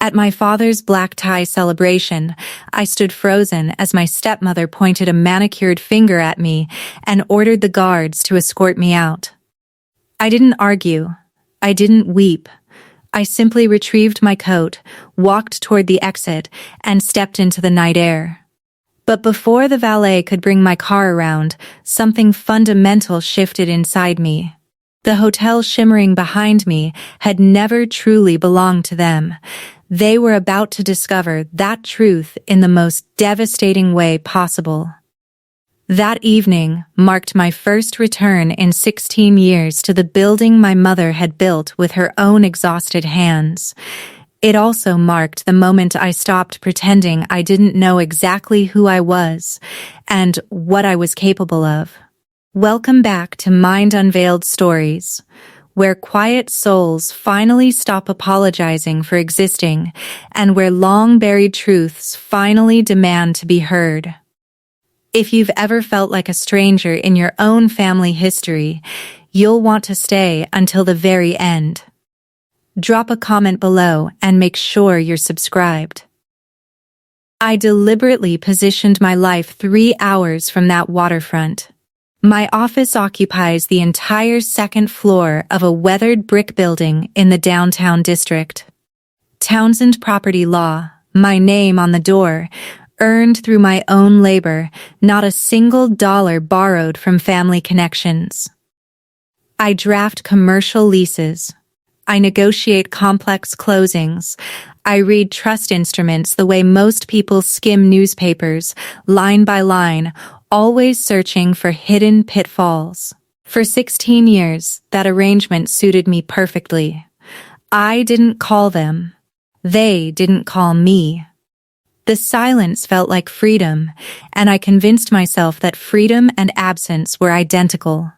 At my father's black tie celebration, I stood frozen as my stepmother pointed a manicured finger at me and ordered the guards to escort me out. I didn't argue. I didn't weep. I simply retrieved my coat, walked toward the exit, and stepped into the night air. But before the valet could bring my car around, something fundamental shifted inside me. The hotel shimmering behind me had never truly belonged to them. They were about to discover that truth in the most devastating way possible. That evening marked my first return in 16 years to the building my mother had built with her own exhausted hands. It also marked the moment I stopped pretending I didn't know exactly who I was and what I was capable of. Welcome back to Mind Unveiled Stories, where quiet souls finally stop apologizing for existing and where long-buried truths finally demand to be heard. If you've ever felt like a stranger in your own family history, you'll want to stay until the very end. Drop a comment below and make sure you're subscribed. I deliberately positioned my life 3 hours from that waterfront. My office occupies the entire second floor of a weathered brick building in the downtown district. Townsend Property Law, my name on the door, earned through my own labor, not a single dollar borrowed from family connections. I draft commercial leases. I negotiate complex closings. I read trust instruments the way most people skim newspapers, line by line, always searching for hidden pitfalls. For 16 years, that arrangement suited me perfectly. I didn't call them. They didn't call me. The silence felt like freedom, and I convinced myself that freedom and absence were identical.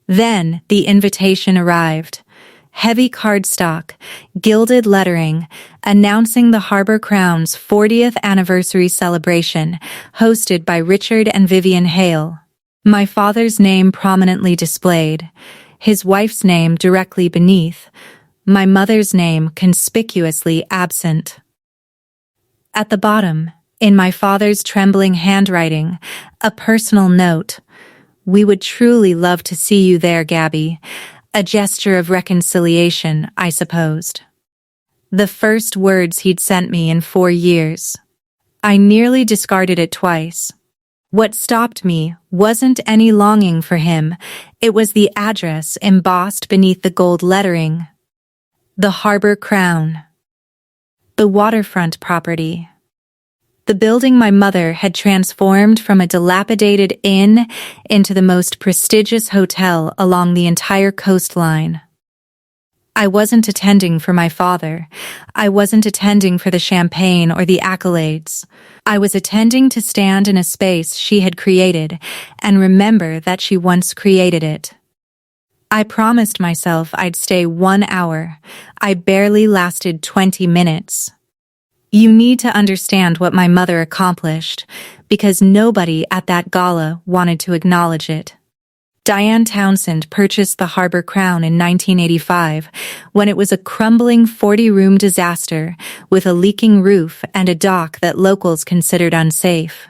Then the invitation arrived. Heavy cardstock, gilded lettering, announcing the Harbor Crown's 40th anniversary celebration, hosted by Richard and Vivian Hale. My father's name prominently displayed, his wife's name directly beneath, my mother's name conspicuously absent. At the bottom, in my father's trembling handwriting, a personal note. "We would truly love to see you there, Gabby." A gesture of reconciliation, I supposed. The first words he'd sent me in 4 years. I nearly discarded it twice. What stopped me wasn't any longing for him, it was the address embossed beneath the gold lettering. The Harbor Crown. The waterfront property. The building my mother had transformed from a dilapidated inn into the most prestigious hotel along the entire coastline. I wasn't attending for my father. I wasn't attending for the champagne or the accolades. I was attending to stand in a space she had created and remember that she once created it. I promised myself I'd stay 1 hour. I barely lasted 20 minutes. You need to understand what my mother accomplished, because nobody at that gala wanted to acknowledge it. Diane Townsend purchased the Harbor Crown in 1985, when it was a crumbling 40-room disaster with a leaking roof and a dock that locals considered unsafe.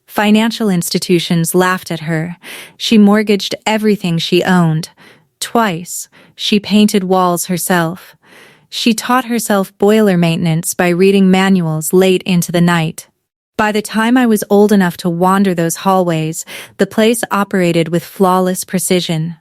Financial institutions laughed at her. She mortgaged everything she owned. Twice, she painted walls herself. She taught herself boiler maintenance by reading manuals late into the night. By the time I was old enough to wander those hallways, the place operated with flawless precision.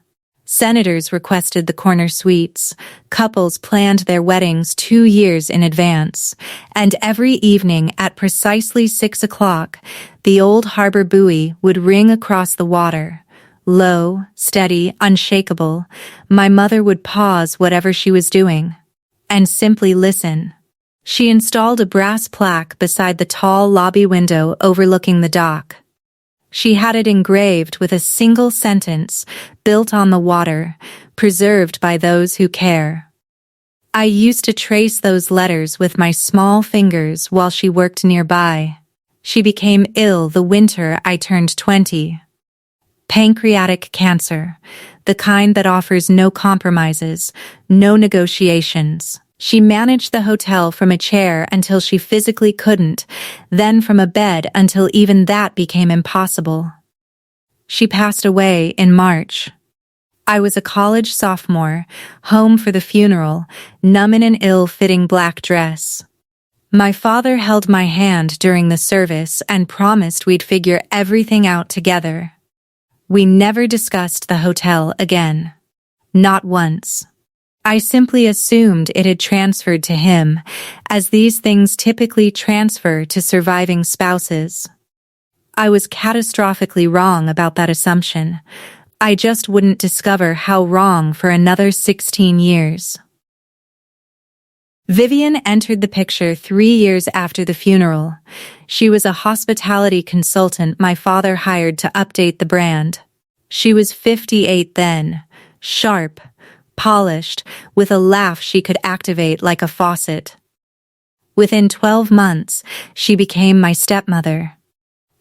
Senators requested the corner suites, couples planned their weddings 2 years in advance, and every evening at precisely 6 o'clock, the old harbor buoy would ring across the water. Low, steady, unshakable, my mother would pause whatever she was doing and simply listen. She installed a brass plaque beside the tall lobby window overlooking the dock. She had it engraved with a single sentence, "Built on the water, preserved by those who care." I used to trace those letters with my small fingers while she worked nearby. She became ill the winter I turned 20. Pancreatic cancer, the kind that offers no compromises, no negotiations. She managed the hotel from a chair until she physically couldn't, then from a bed until even that became impossible. She passed away in March. I was a college sophomore, home for the funeral, numb in an ill-fitting black dress. My father held my hand during the service and promised we'd figure everything out together. We never discussed the hotel again. Not once. I simply assumed it had transferred to him, as these things typically transfer to surviving spouses. I was catastrophically wrong about that assumption. I just wouldn't discover how wrong for another 16 years. Vivian entered the picture 3 years after the funeral. She was a hospitality consultant my father hired to update the brand. She was 58 then, sharp, polished, with a laugh she could activate like a faucet. Within 12 months, she became my stepmother.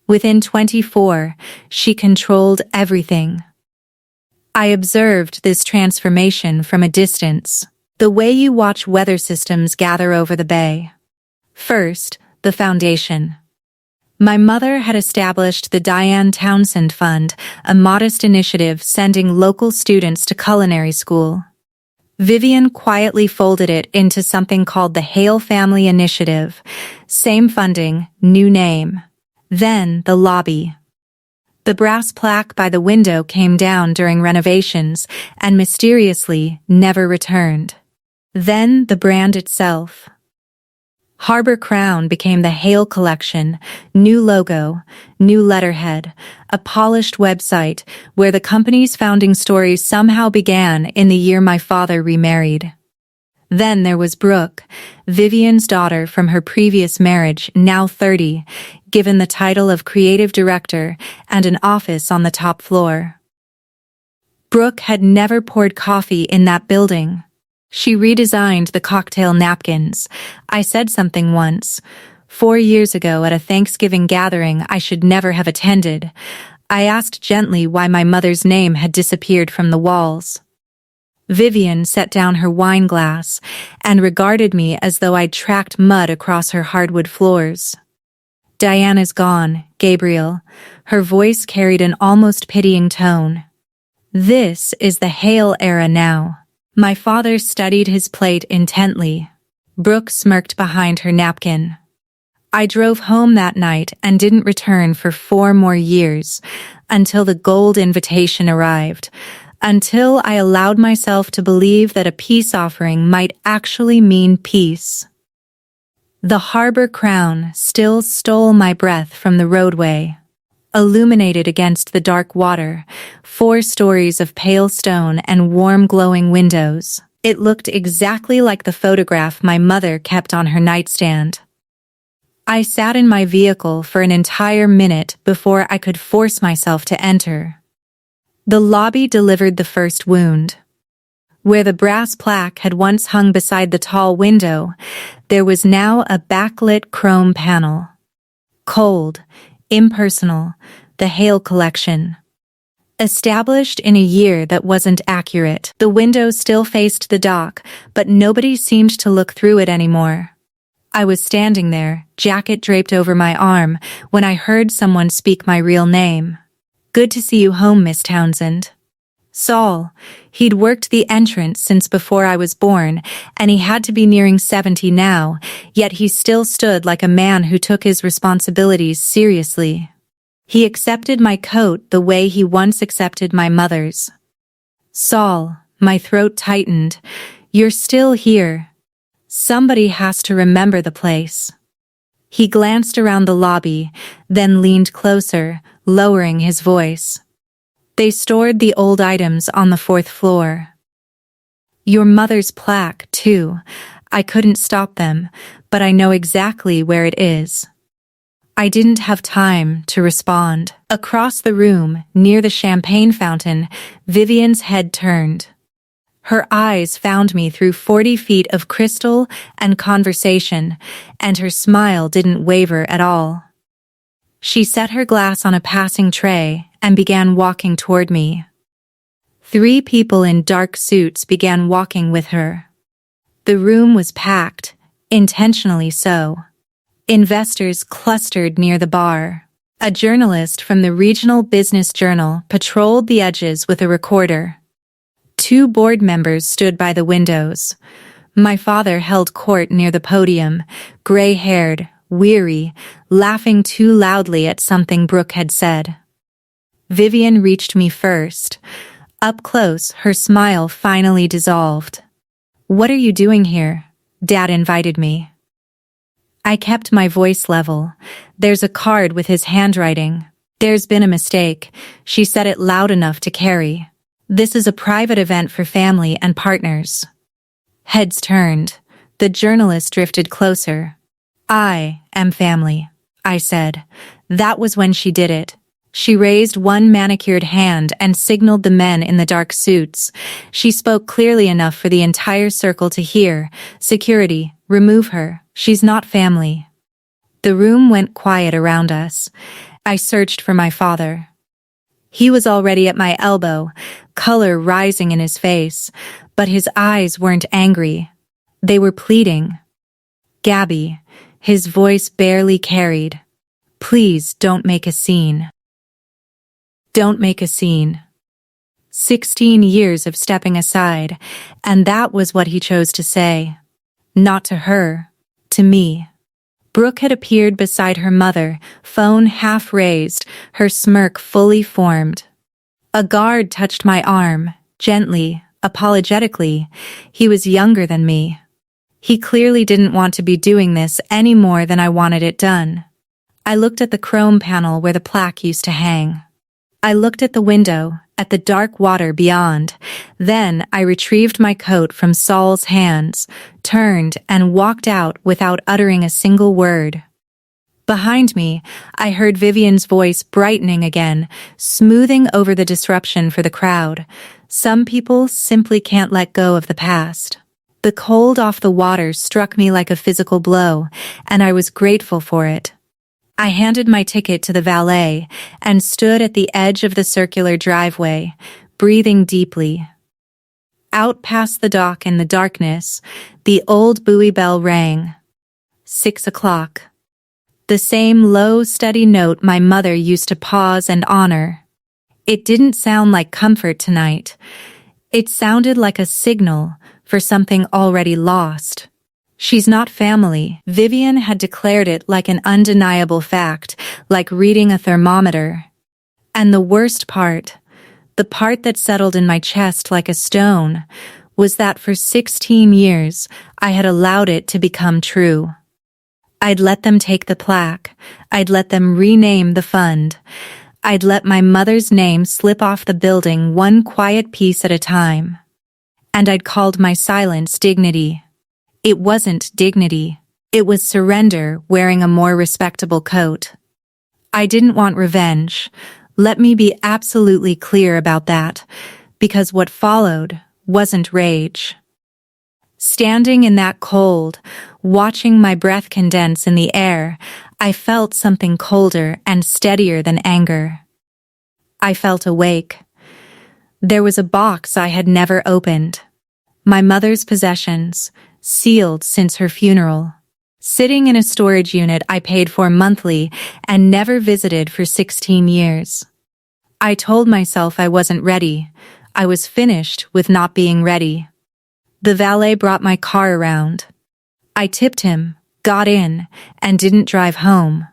Within 24, she controlled everything. I observed this transformation from a distance, the way you watch weather systems gather over the bay. First, the foundation. My mother had established the Diane Townsend Fund, a modest initiative sending local students to culinary school. Vivian quietly folded it into something called the Hale Family Initiative. Same funding, new name. Then the lobby. The brass plaque by the window came down during renovations and mysteriously never returned. Then the brand itself. Harbor Crown became the Hale Collection, new logo, new letterhead, a polished website where the company's founding story somehow began in the year my father remarried. Then there was Brooke, Vivian's daughter from her previous marriage, now 30, given the title of creative director and an office on the top floor. Brooke had never poured coffee in that building. She redesigned the cocktail napkins. I said something once, 4 years ago at a Thanksgiving gathering I should never have attended. I asked gently why my mother's name had disappeared from the walls. Vivian set down her wine glass and regarded me as though I'd tracked mud across her hardwood floors. Diana's gone, Gabriel. Her voice carried an almost pitying tone. This is the Hale era now. My father studied his plate intently. Brooke smirked behind her napkin. I drove home that night and didn't return for 4 more years, until the gold invitation arrived, until I allowed myself to believe that a peace offering might actually mean peace. The Harbor Crown still stole my breath from the roadway. Illuminated against the dark water, 4 stories of pale stone and warm glowing windows. It looked exactly like the photograph my mother kept on her nightstand. I sat in my vehicle for an entire minute before I could force myself to enter. The lobby delivered the first wound. Where the brass plaque had once hung beside the tall window, there was now a backlit chrome panel. Cold, impersonal, the Hale Collection. Established in a year that wasn't accurate, the window still faced the dock, but nobody seemed to look through it anymore. I was standing there, jacket draped over my arm, when I heard someone speak my real name. "Good to see you home, Miss Townsend." Saul. He'd worked the entrance since before I was born, and he had to be nearing 70 now, yet he still stood like a man who took his responsibilities seriously. He accepted my coat the way he once accepted my mother's. "Saul," my throat tightened, "you're still here. Somebody has to remember the place." He glanced around the lobby, then leaned closer, lowering his voice. "They stored the old items on the 4th floor. Your mother's plaque, too. I couldn't stop them, but I know exactly where it is." I didn't have time to respond. Across the room, near the champagne fountain, Vivian's head turned. Her eyes found me through 40 feet of crystal and conversation, and her smile didn't waver at all. She set her glass on a passing tray and began walking toward me. 3 people in dark suits began walking with her. The The room was packed, intentionally so. Investors clustered near the bar. A journalist from the regional business journal patrolled the edges with a recorder. 2 board members stood by the windows. My father held court near the podium, gray-haired, weary, laughing too loudly at something Brooke had said. Vivian reached me first. Up close, her smile finally dissolved. "What are you doing here?" Dad invited me. I kept my voice level. "There's a card with his handwriting. There's been a mistake." She said it loud enough to carry. "This is a private event for family and partners." Heads turned. The journalist drifted closer. "I am family," I said. That was when she did it. She raised one manicured hand and signaled the men in the dark suits. She spoke clearly enough for the entire circle to hear. "Security, remove her. She's not family." The room went quiet around us. I searched for my father. He was already at my elbow, color rising in his face, but his eyes weren't angry. They were pleading. "Gabby," his voice barely carried. "Please don't make a scene. Don't make a scene." 16 years of stepping aside, and that was what he chose to say. Not to her, to me. Brooke had appeared beside her mother, phone half raised, her smirk fully formed. A guard touched my arm, gently, apologetically. He was younger than me. He clearly didn't want to be doing this any more than I wanted it done. I looked at the chrome panel where the plaque used to hang. I looked at the window, at the dark water beyond. Then I retrieved my coat from Saul's hands, turned, and walked out without uttering a single word. Behind me, I heard Vivian's voice brightening again, smoothing over the disruption for the crowd. Some people simply can't let go of the past. The cold off the water struck me like a physical blow, and I was grateful for it. I handed my ticket to the valet and stood at the edge of the circular driveway, breathing deeply. Out past the dock in the darkness, the old buoy bell rang. 6 o'clock. The same low, steady note my mother used to pause and honor. It didn't sound like comfort tonight. It sounded like a signal for something already lost. "She's not family." Vivian had declared it like an undeniable fact, like reading a thermometer. And the worst part, the part that settled in my chest like a stone, was that for 16 years I had allowed it to become true. I'd let them take the plaque. I'd let them rename the fund. I'd let my mother's name slip off the building one quiet piece at a time. And I'd called my silence dignity. It wasn't dignity. It was surrender wearing a more respectable coat. I didn't want revenge. Let me be absolutely clear about that, because what followed wasn't rage. Standing in that cold, watching my breath condense in the air, I felt something colder and steadier than anger. I felt awake. There was a box I had never opened. My mother's possessions, sealed since her funeral. Sitting in a storage unit I paid for monthly and never visited for 16 years. I told myself I wasn't ready. I was finished with not being ready. The valet brought my car around. I tipped him, got in, and didn't drive home.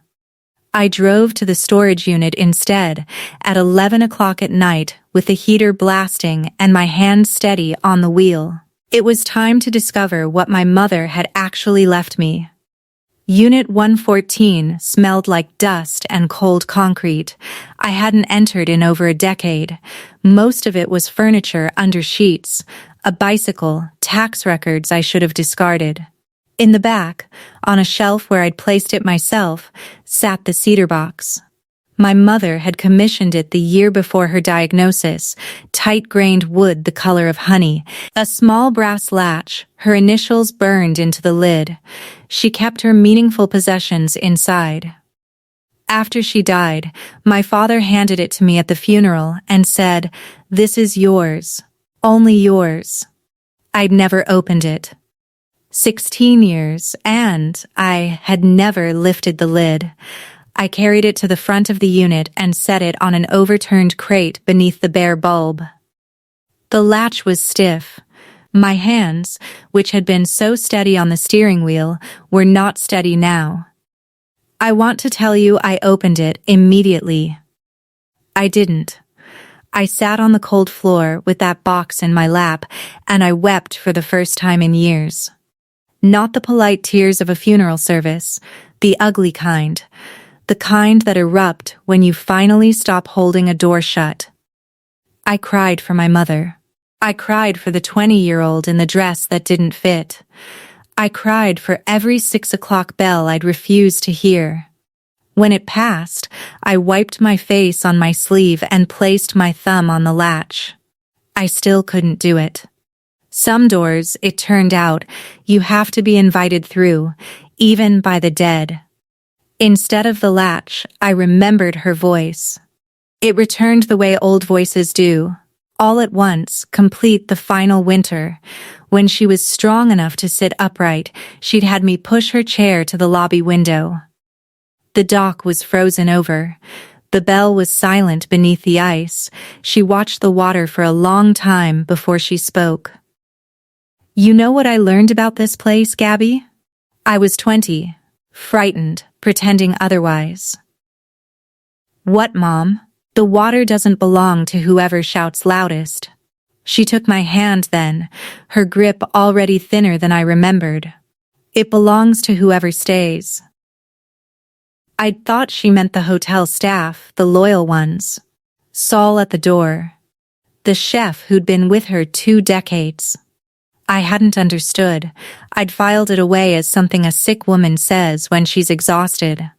I drove to the storage unit instead, at 11 o'clock at night, with the heater blasting and my hand steady on the wheel. It was time to discover what my mother had actually left me. Unit 114 smelled like dust and cold concrete. I hadn't entered in over a decade. Most of it was furniture under sheets, a bicycle, tax records I should have discarded. In the back, on a shelf where I'd placed it myself, sat the cedar box. My mother had commissioned it the year before her diagnosis, tight-grained wood the color of honey, a small brass latch, her initials burned into the lid. She kept her meaningful possessions inside. After she died, my father handed it to me at the funeral and said, "This is yours, only yours." I'd never opened it. 16 years, and I had never lifted the lid. I carried it to the front of the unit and set it on an overturned crate beneath the bare bulb. The latch was stiff. My hands, which had been so steady on the steering wheel, were not steady now. I want to tell you I opened it immediately. I didn't. I sat on the cold floor with that box in my lap, and I wept for the first time in years. Not the polite tears of a funeral service, the ugly kind. The kind that erupt when you finally stop holding a door shut. I cried for my mother. I cried for the 20-year-old in the dress that didn't fit. I cried for every 6 o'clock bell I'd refused to hear. When it passed, I wiped my face on my sleeve and placed my thumb on the latch. I still couldn't do it. Some doors, it turned out, you have to be invited through, even by the dead. Instead of the latch, I remembered her voice. It returned the way old voices do, all at once, complete the final winter. When she was strong enough to sit upright, she'd had me push her chair to the lobby window. The dock was frozen over. The bell was silent beneath the ice. She watched the water for a long time before she spoke. You know what I learned about this place, Gabby? I was 20, frightened, pretending otherwise. What, Mom? The water doesn't belong to whoever shouts loudest. She took my hand then, her grip already thinner than I remembered. It belongs to whoever stays. I'd thought she meant the hotel staff, the loyal ones. Saul at the door. The chef who'd been with her 2 decades. I hadn't understood. I'd filed it away as something a sick woman says when she's exhausted.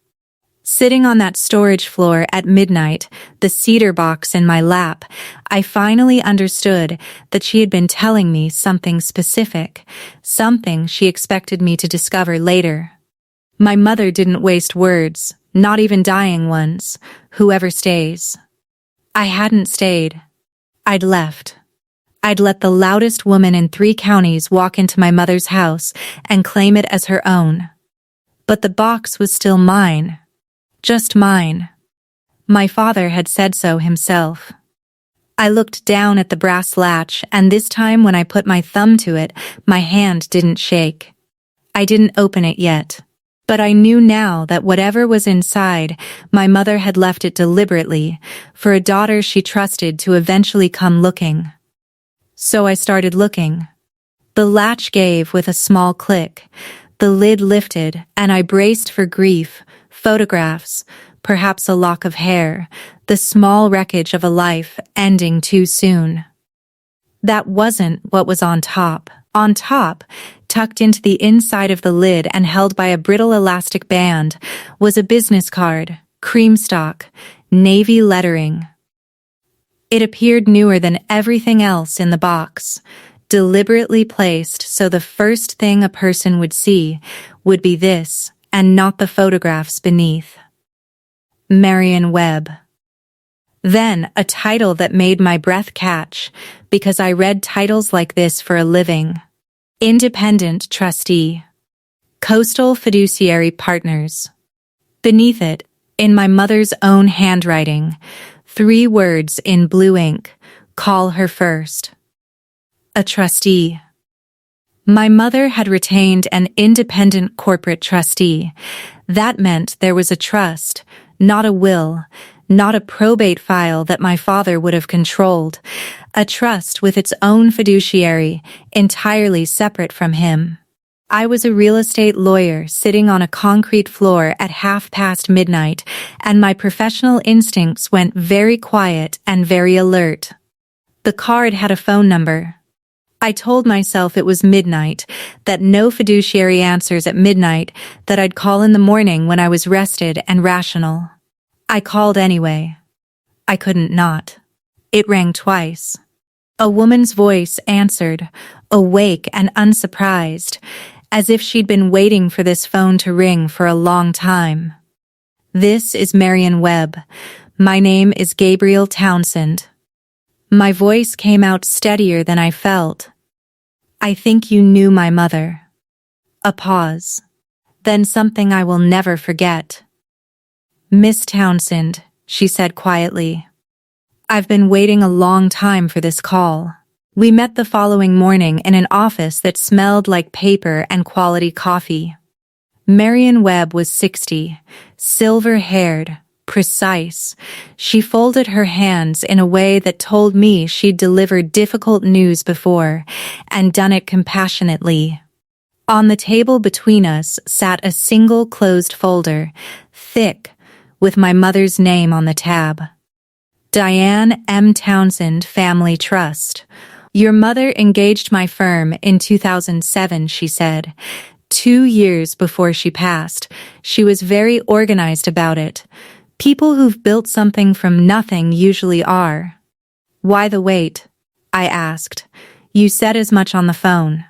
Sitting on that storage floor at midnight, the cedar box in my lap, I finally understood that she had been telling me something specific, something she expected me to discover later. My mother didn't waste words, not even dying ones. Whoever stays. I hadn't stayed. I'd left. I'd let the loudest woman in 3 counties walk into my mother's house and claim it as her own. But the box was still mine. Just mine. My father had said so himself. I looked down at the brass latch, and this time when I put my thumb to it, my hand didn't shake. I didn't open it yet. But I knew now that whatever was inside, my mother had left it deliberately, for a daughter she trusted to eventually come looking. So I started looking. The latch gave with a small click. The lid lifted, and I braced for grief. Photographs, perhaps a lock of hair, the small wreckage of a life ending too soon. That wasn't what was on top. On top, tucked into the inside of the lid and held by a brittle elastic band, was a business card, cream stock, navy lettering. It appeared newer than everything else in the box, deliberately placed so the first thing a person would see would be this, and not the photographs beneath. Marian Webb. Then a title that made my breath catch, because I read titles like this for a living. Independent Trustee. Coastal Fiduciary Partners. Beneath it, in my mother's own handwriting, 3 words in blue ink, call her first. A trustee. My mother had retained an independent corporate trustee. That meant there was a trust, not a will, not a probate file that my father would have controlled, a trust with its own fiduciary, entirely separate from him. I was a real estate lawyer sitting on a concrete floor at midnight, and my professional instincts went very quiet and very alert. The card had a phone number. I told myself it was midnight, that no fiduciary answers at midnight, that I'd call in the morning when I was rested and rational. I called anyway. I couldn't not. It rang twice. A woman's voice answered, awake and unsurprised, as if she'd been waiting for this phone to ring for a long time. This is Marian Webb. My name is Gabriel Townsend. My voice came out steadier than I felt. I think you knew my mother. A pause. Then something I will never forget. "Miss Townsend," she said quietly. "I've been waiting a long time for this call." We met the following morning in an office that smelled like paper and quality coffee. Marion Webb was 60, silver-haired, precise. She folded her hands in a way that told me she'd delivered difficult news before, and done it compassionately. On the table between us sat a single closed folder, thick, with my mother's name on the tab. "Diane M. Townsend Family Trust. Your mother engaged my firm in 2007, she said. 2 years before she passed. She was very organized about it. People who've built something from nothing usually are." "Why the wait?" I asked. "You said as much on the phone."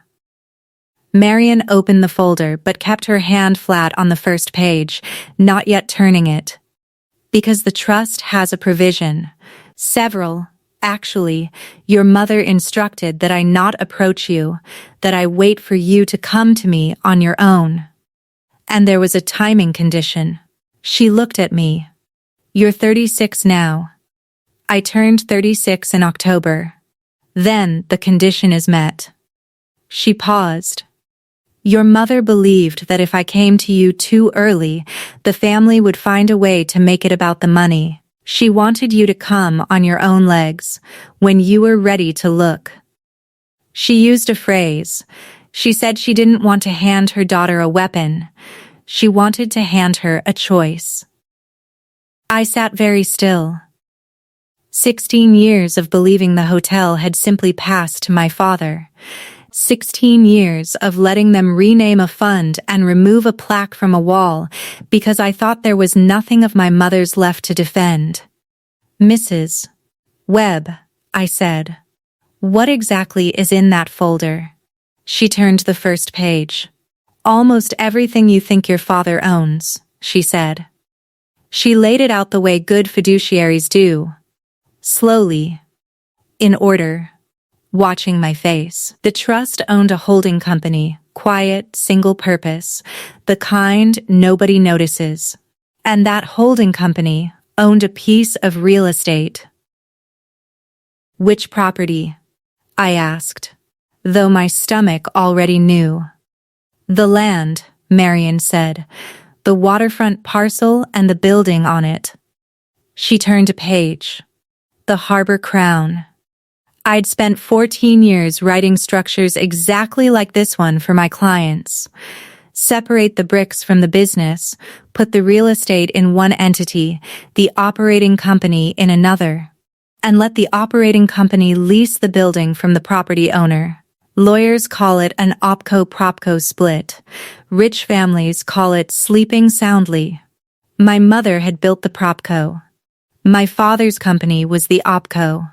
Marion opened the folder but kept her hand flat on the first page, not yet turning it. "Because the trust has a provision. Several, actually. Your mother instructed that I not approach you, that I wait for you to come to me on your own. And there was a timing condition." She looked at me. "You're 36 now." I turned 36 in October. "Then the condition is met." She paused. "Your mother believed that if I came to you too early, the family would find a way to make it about the money. She wanted you to come on your own legs, when you were ready to look." She used a phrase. She said she didn't want to hand her daughter a weapon. She wanted to hand her a choice. I sat very still. 16 years of believing the hotel had simply passed to my father. 16 years of letting them rename a fund and remove a plaque from a wall because I thought there was nothing of my mother's left to defend. "Mrs. Webb," I said, "what exactly is in that folder?" She turned the first page. "Almost everything you think your father owns," she said. She laid it out the way good fiduciaries do. Slowly. In order. Watching my face. The trust owned a holding company, quiet, single-purpose, the kind nobody notices. And that holding company owned a piece of real estate. "Which property?" I asked, though my stomach already knew. "The land," Marion said, "the waterfront parcel and the building on it." She turned a page. "The Harbor Crown." I'd spent 14 years writing structures exactly like this one for my clients. Separate the bricks from the business, put the real estate in one entity, the operating company in another, and let the operating company lease the building from the property owner. Lawyers call it an OPCO-PropCo split. Rich families call it sleeping soundly. My mother had built the PropCo. My father's company was the OPCO.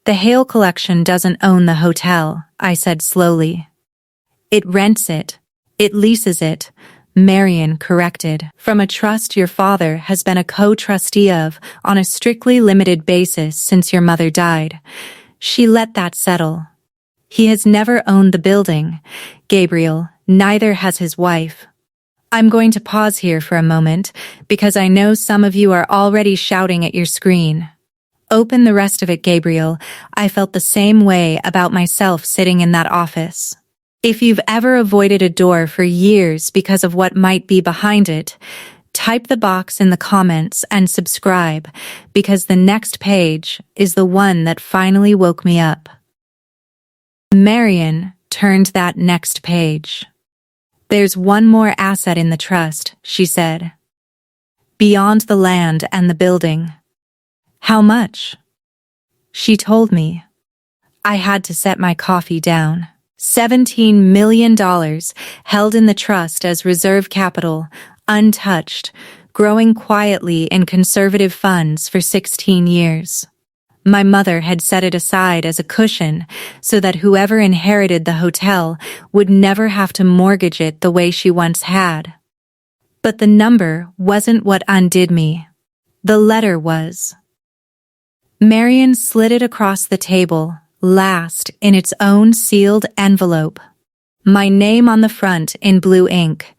"The Hale Collection doesn't own the hotel," I said slowly. "It rents it. It leases it," Marion corrected. "From a trust your father has been a co-trustee of on a strictly limited basis since your mother died." She let that settle. "He has never owned the building, Gabriel, neither has his wife." I'm going to pause here for a moment, because I know some of you are already shouting at your screen. Open the rest of it, Gabriel. I felt the same way about myself sitting in that office. If you've ever avoided a door for years because of what might be behind it, type the box in the comments and subscribe, because the next page is the one that finally woke me up. Marion turned that next page. "There's one more asset in the trust," she said. "Beyond the land and the building." "How much?" She told me. I had to set my coffee down. $17 million held in the trust as reserve capital, untouched, growing quietly in conservative funds for 16 years. My mother had set it aside as a cushion so that whoever inherited the hotel would never have to mortgage it the way she once had. But the number wasn't what undid me. The letter was. Marion slid it across the table, last in its own sealed envelope. My name on the front in blue ink,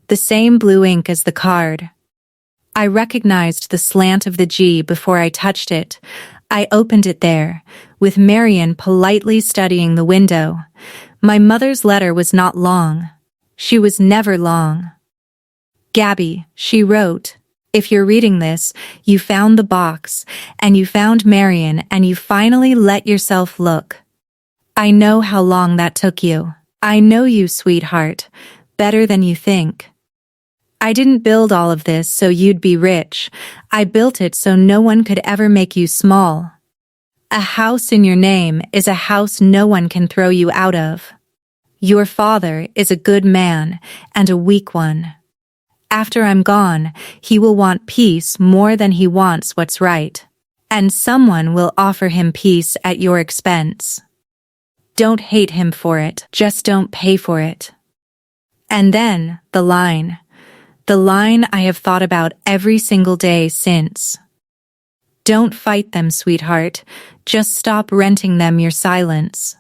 the same blue ink as the card. I recognized the slant of the G before I touched it. I opened it there, with Marian politely studying the window. My mother's letter was not long. She was never long. Gabby, she wrote, if you're reading this, you found the box, and you found Marian, and you finally let yourself look. I know how long that took you. I know you, sweetheart, better than you think. I didn't build all of this so you'd be rich. I built it so no one could ever make you small. A house in your name is a house no one can throw you out of. Your father is a good man and a weak one. After I'm gone, he will want peace more than he wants what's right. And someone will offer him peace at your expense. Don't hate him for it, just don't pay for it. And then, the line I have thought about every single day since. Don't fight them, sweetheart, just stop renting them your silence.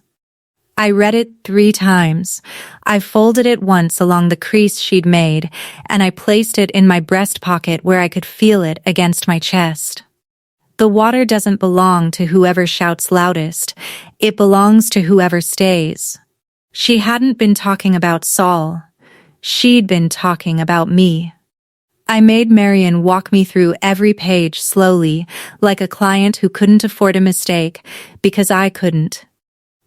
I read it 3 times. I folded it once along the crease she'd made, and I placed it in my breast pocket where I could feel it against my chest. The water doesn't belong to whoever shouts loudest, it belongs to whoever stays. She hadn't been talking about Saul. She'd been talking about me. I made Marian walk me through every page slowly, like a client who couldn't afford a mistake, because I couldn't.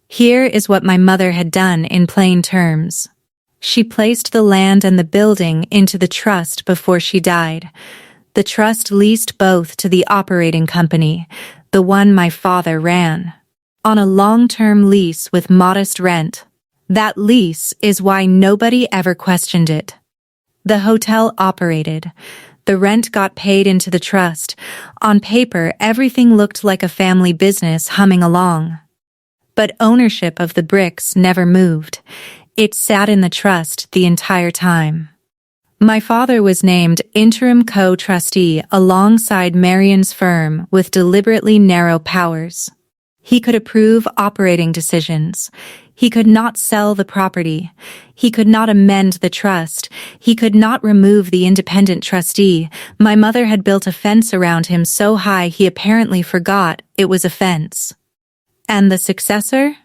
Here is what my mother had done in plain terms. She placed the land and the building into the trust before she died. The trust leased both to the operating company, the one my father ran, on a long-term lease with modest rent. That lease is why nobody ever questioned it. The hotel operated. The rent got paid into the trust. On paper, everything looked like a family business humming along. But ownership of the bricks never moved. It sat in the trust the entire time. My father was named interim co-trustee alongside Marian's firm with deliberately narrow powers. He could approve operating decisions. He could not sell the property. He could not amend the trust. He could not remove the independent trustee. My mother had built a fence around him so high he apparently forgot it was a fence. And the successor?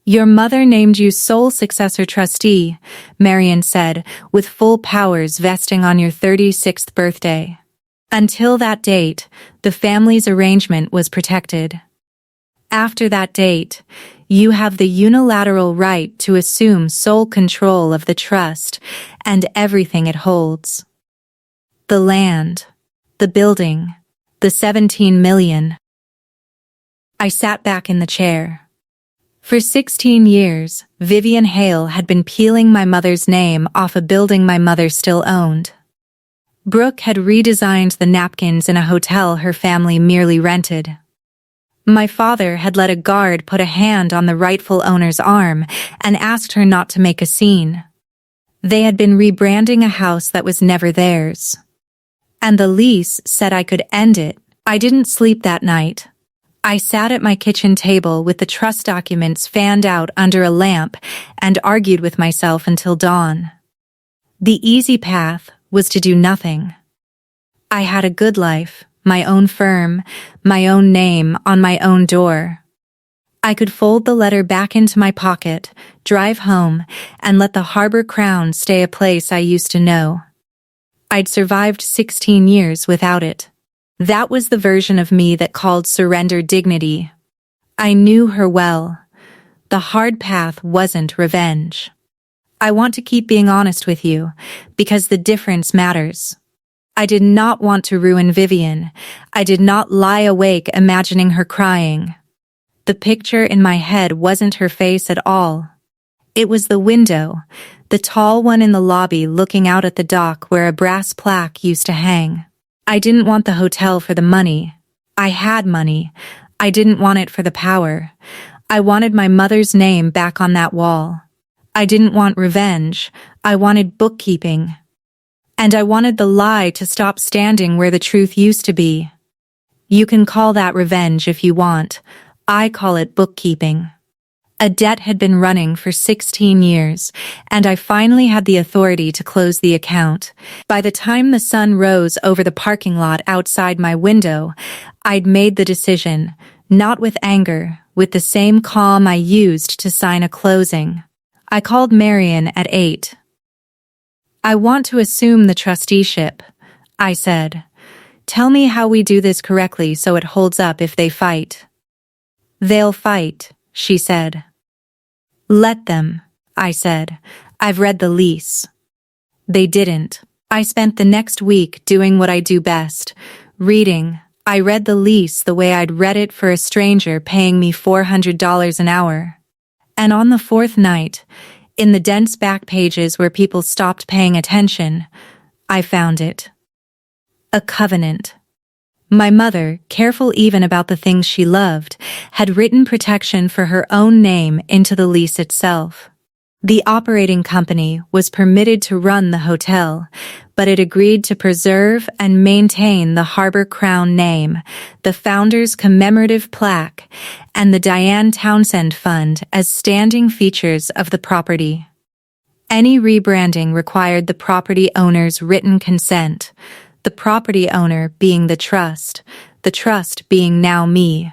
Your mother named you sole successor trustee, Marian said, with full powers vesting on your 36th birthday. Until that date, the family's arrangement was protected. After that date, you have the unilateral right to assume sole control of the trust and everything it holds. The land, the building, the 17 million. I sat back in the chair. For 16 years, Vivian Hale had been peeling my mother's name off a building my mother still owned. Brooke had redesigned the napkins in a hotel her family merely rented. My father had let a guard put a hand on the rightful owner's arm and asked her not to make a scene. They had been rebranding a house that was never theirs. And the lease said I could end it. I didn't sleep that night. I sat at my kitchen table with the trust documents fanned out under a lamp and argued with myself until dawn. The easy path was to do nothing. I had a good life, my own firm, my own name on my own door. I could fold the letter back into my pocket, drive home, and let the Harbor Crown stay a place I used to know. I'd survived 16 years without it. That was the version of me that called surrender dignity. I knew her well. The hard path wasn't revenge. I want to keep being honest with you, because the difference matters. I did not want to ruin Vivian. I did not lie awake imagining her crying. The picture in my head wasn't her face at all. It was the window, the tall one in the lobby looking out at the dock where a brass plaque used to hang. I didn't want the hotel for the money. I had money. I didn't want it for the power. I wanted my mother's name back on that wall. I didn't want revenge. I wanted bookkeeping. And I wanted the lie to stop standing where the truth used to be. You can call that revenge if you want. I call it bookkeeping. A debt had been running for 16 years, and I finally had the authority to close the account. By the time the sun rose over the parking lot outside my window, I'd made the decision, not with anger, with the same calm I used to sign a closing. I called Marion at 8. "I want to assume the trusteeship," I said. "Tell me how we do this correctly so it holds up if they fight." "They'll fight," she said. "Let them," I said. "I've read the lease." They didn't. I spent the next week doing what I do best, reading. I read the lease the way I'd read it for a stranger paying me $400 an hour. And on the fourth night, in the dense back pages where people stopped paying attention, I found it. A covenant. My mother, careful even about the things she loved, had written protection for her own name into the lease itself. The operating company was permitted to run the hotel, but it agreed to preserve and maintain the Harbor Crown name, the founder's commemorative plaque, and the Diane Townsend Fund as standing features of the property. Any rebranding required the property owner's written consent, the property owner being the trust being now me.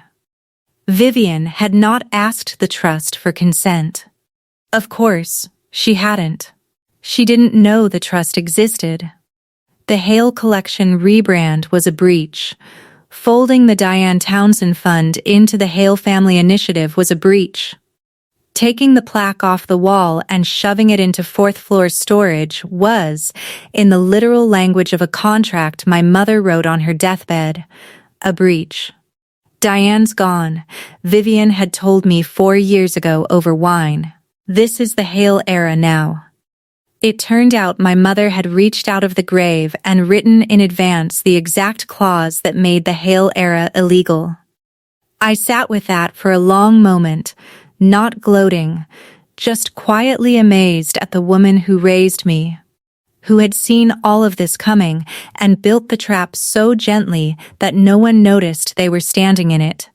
Vivian had not asked the trust for consent. Of course, she hadn't. She didn't know the trust existed. The Hale Collection rebrand was a breach. Folding the Diane Townsend Fund into the Hale Family Initiative was a breach. Taking the plaque off the wall and shoving it into fourth-floor storage was, in the literal language of a contract my mother wrote on her deathbed, a breach. Diane's gone, Vivian had told me 4 years ago over wine. This is the Hale era now. It turned out my mother had reached out of the grave and written in advance the exact clause that made the Hale era illegal. I sat with that for a long moment, not gloating, just quietly amazed at the woman who raised me, who had seen all of this coming and built the trap so gently that no one noticed they were standing in it.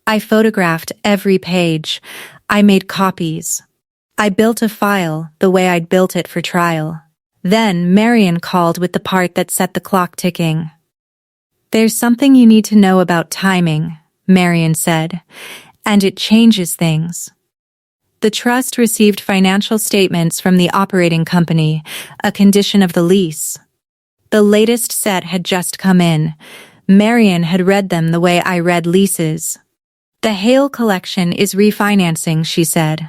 I photographed every page. I made copies. I built a file the way I'd built it for trial. Then Marion called with the part that set the clock ticking. "There's something you need to know about timing," Marion said, "and it changes things." The trust received financial statements from the operating company, a condition of the lease. The latest set had just come in. Marion had read them the way I read leases. "The Hale Collection is refinancing," she said.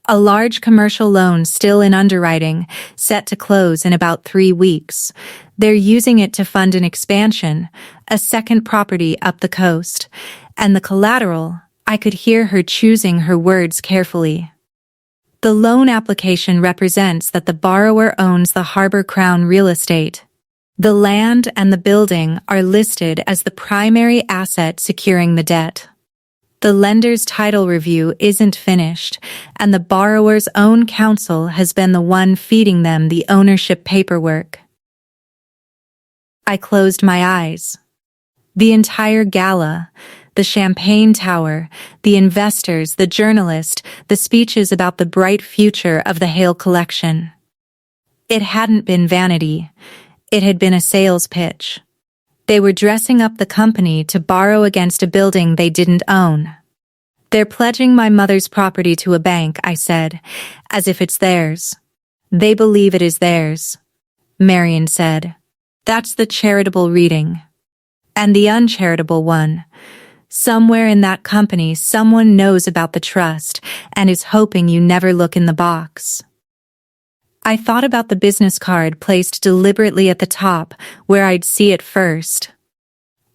"A large commercial loan still in underwriting, set to close in about 3 weeks. They're using it to fund an expansion, a second property up the coast, and the collateral," I could hear her choosing her words carefully. "The loan application represents that the borrower owns the Harbor Crown real estate. The land and the building are listed as the primary asset securing the debt. The lender's title review isn't finished, and the borrower's own counsel has been the one feeding them the ownership paperwork." I closed my eyes. The entire gala, the champagne tower, the investors, the journalist, the speeches about the bright future of the Hale Collection. It hadn't been vanity. It had been a sales pitch. They were dressing up the company to borrow against a building they didn't own. "They're pledging my mother's property to a bank," I said, "as if it's theirs." "They believe it is theirs," Marion said. "That's the charitable reading. And the uncharitable one. Somewhere in that company someone knows about the trust and is hoping you never look in the box." I thought about the business card placed deliberately at the top, where I'd see it first.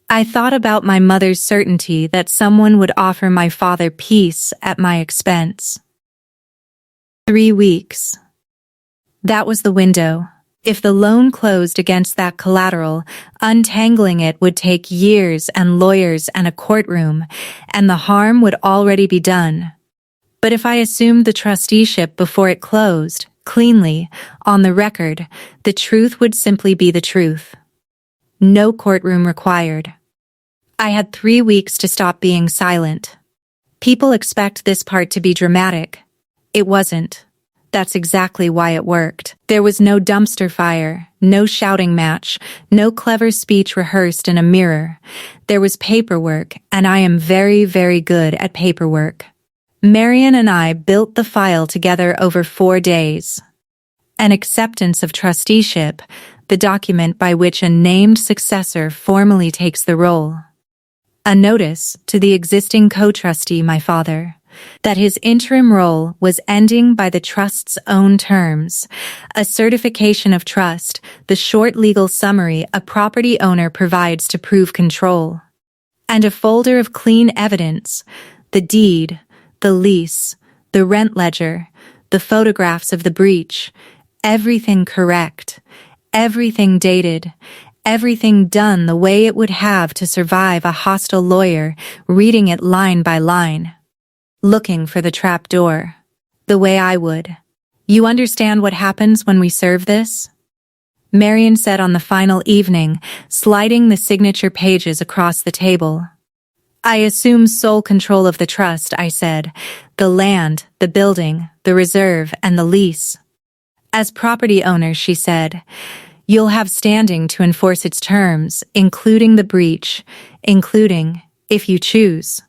I thought about my mother's certainty that someone would offer my father peace at my expense. 3 weeks. That was the window. If the loan closed against that collateral, untangling it would take years and lawyers and a courtroom, and the harm would already be done. But if I assumed the trusteeship before it closed, cleanly, on the record, the truth would simply be the truth. No courtroom required. I had 3 weeks to stop being silent. People expect this part to be dramatic. It wasn't. That's exactly why it worked. There was no dumpster fire, no shouting match, no clever speech rehearsed in a mirror. There was paperwork, and I am very, very good at paperwork. Marion and I built the file together over 4 days. An acceptance of trusteeship, the document by which a named successor formally takes the role. A notice to the existing co-trustee, my father, that his interim role was ending by the trust's own terms. A certification of trust, the short legal summary a property owner provides to prove control. And a folder of clean evidence, the deed, the lease, the rent ledger, the photographs of the breach, everything correct, everything dated, everything done the way it would have to survive a hostile lawyer reading it line by line, looking for the trap door, the way I would. You understand what happens when we serve this? Marion said on the final evening, sliding the signature pages across the table. I assume sole control of the trust, I said, the land, the building, the reserve, and the lease. As property owner, she said, you'll have standing to enforce its terms, including the breach, including, if you choose,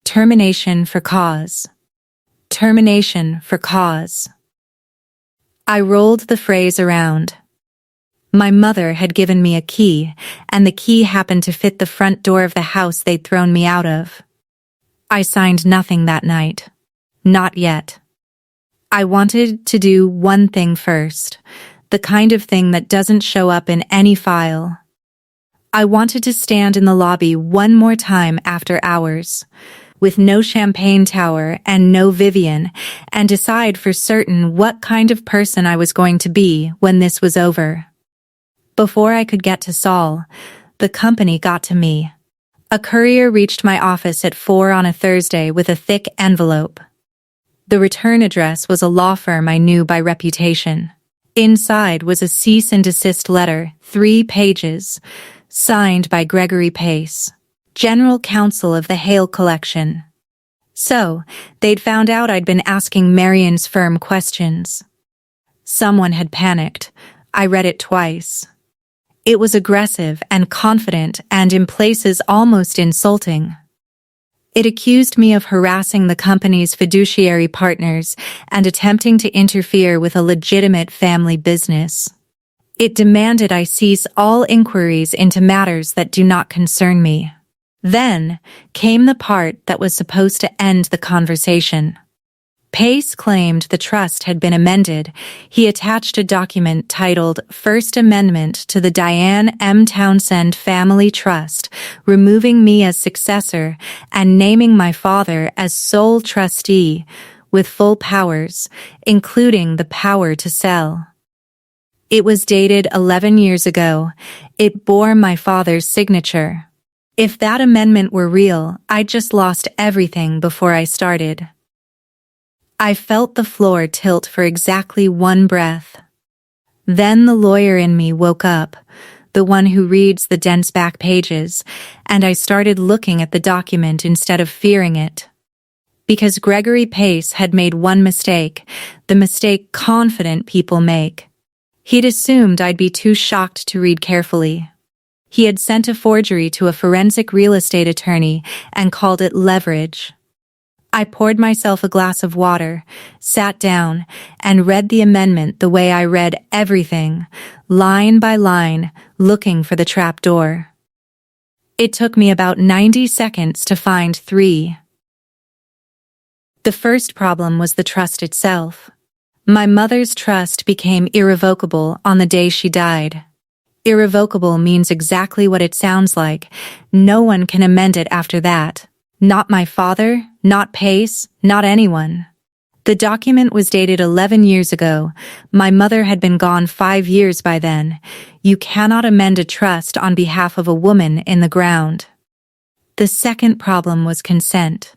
termination for cause. Termination for cause. I rolled the phrase around. My mother had given me a key, and the key happened to fit the front door of the house they'd thrown me out of. I signed nothing that night. Not yet. I wanted to do one thing first, the kind of thing that doesn't show up in any file. I wanted to stand in the lobby one more time after hours, with no champagne tower and no Vivian, and decide for certain what kind of person I was going to be when this was over. Before I could get to Saul, the company got to me. A courier reached my office at 4 on a Thursday with a thick envelope. The return address was a law firm I knew by reputation. Inside was a cease and desist letter, 3 pages, signed by Gregory Pace, General Counsel of the Hale Collection. So, they'd found out I'd been asking Marion's firm questions. Someone had panicked. I read it twice. It was aggressive and confident and in places almost insulting. It accused me of harassing the company's fiduciary partners and attempting to interfere with a legitimate family business. It demanded I cease all inquiries into matters that do not concern me. Then came the part that was supposed to end the conversation. Pace claimed the trust had been amended. He attached a document titled First Amendment to the Diane M. Townsend Family Trust, removing me as successor and naming my father as sole trustee, with full powers, including the power to sell. It was dated 11 years ago. It bore my father's signature. If that amendment were real, I'd just lost everything before I started. I felt the floor tilt for exactly one breath. Then the lawyer in me woke up, the one who reads the dense back pages, and I started looking at the document instead of fearing it. Because Gregory Pace had made one mistake, the mistake confident people make. He'd assumed I'd be too shocked to read carefully. He had sent a forgery to a forensic real estate attorney and called it leverage. I poured myself a glass of water, sat down, and read the amendment the way I read everything, line by line, looking for the trap door. It took me about 90 seconds to find 3. The first problem was the trust itself. My mother's trust became irrevocable on the day she died. Irrevocable means exactly what it sounds like. No one can amend it after that. Not my father, not Pace, not anyone. The document was dated 11 years ago. My mother had been gone 5 years by then. You cannot amend a trust on behalf of a woman in the ground. The second problem was consent.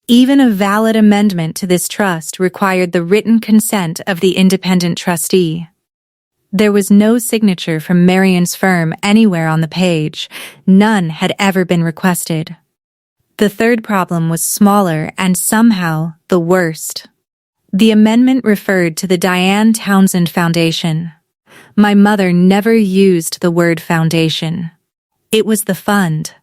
Even a valid amendment to this trust required the written consent of the independent trustee. There was no signature from Marion's firm anywhere on the page. None had ever been requested. The third problem was smaller and somehow the worst. The amendment referred to the Diane Townsend Foundation. My mother never used the word foundation. It was the fund.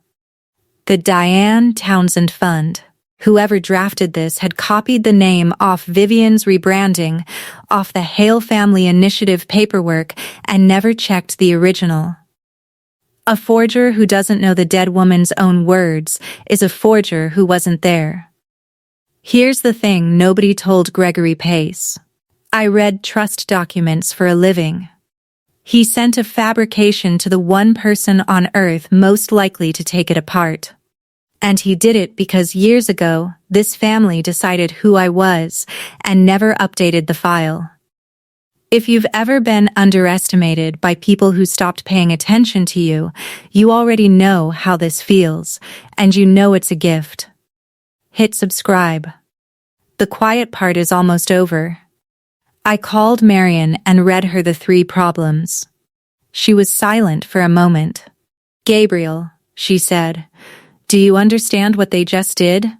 The Diane Townsend Fund. Whoever drafted this had copied the name off Vivian's rebranding, off the Hale Family Initiative paperwork, and never checked the original. A forger who doesn't know the dead woman's own words is a forger who wasn't there. Here's the thing nobody told Gregory Pace. I read trust documents for a living. He sent a fabrication to the one person on Earth most likely to take it apart. And he did it because years ago, this family decided who I was and never updated the file. If you've ever been underestimated by people who stopped paying attention to you, you already know how this feels, and you know it's a gift. Hit subscribe. The quiet part is almost over. I called Marion and read her the 3 problems. She was silent for a moment. "Gabriel," she said, "do you understand what they just did?"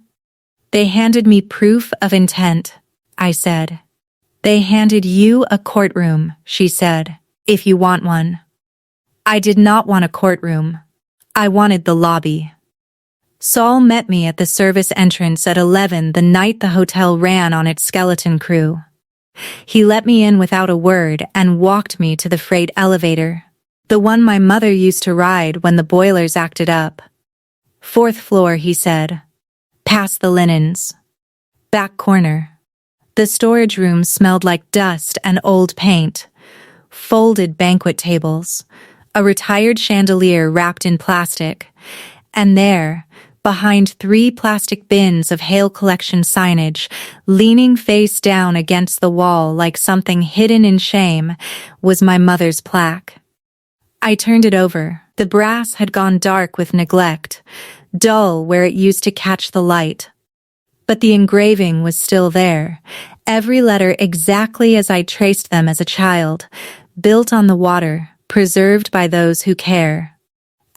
"They handed me proof of intent," I said. "They handed you a courtroom," she said, "if you want one." I did not want a courtroom. I wanted the lobby. Saul met me at the service entrance at 11 the night the hotel ran on its skeleton crew. He let me in without a word and walked me to the freight elevator, the one my mother used to ride when the boilers acted up. "4th floor," he said. "Past the linens. Back corner." The storage room smelled like dust and old paint, folded banquet tables, a retired chandelier wrapped in plastic, and there, behind 3 plastic bins of Hale Collection signage, leaning face down against the wall like something hidden in shame, was my mother's plaque. I turned it over. The brass had gone dark with neglect, dull where it used to catch the light. But the engraving was still there, every letter exactly as I traced them as a child, built on the water, preserved by those who care.